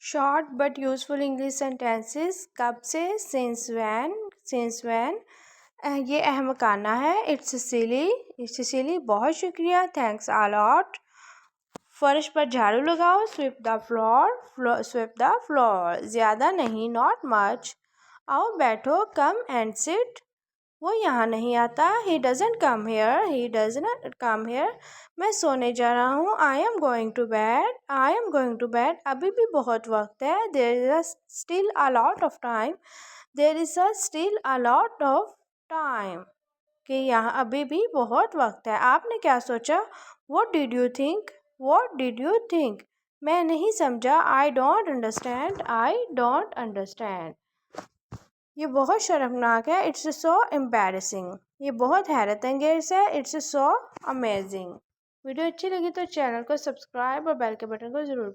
Short but useful English sentences कब से, since when. ये अहमकाना है। इट्स सिली, बहुत शुक्रिया, थैंक्स अ लॉट। फर्श पर झाड़ू लगाओ, स्वीप द फ्लोर, ज़्यादा नहीं, नॉट मच। आओ बैठो, कम एंड सिट। वो यहाँ नहीं आता, ही डजंट कम हेयर, मैं सोने जा रहा हूँ, I am going to bed, अभी भी बहुत वक्त है, there is still a lot of time, कि यहाँ अभी भी बहुत वक्त है। आपने क्या सोचा? What did you think? मैं नहीं समझा, आई डोंट अंडरस्टैंड। ये बहुत शर्मनाक है, इट्स सो एम्बैरेसिंग। ये बहुत हैरत अंगेज है, इट्स सो अमेजिंग। वीडियो अच्छी लगी तो चैनल को सब्सक्राइब और बेल के बटन को ज़रूर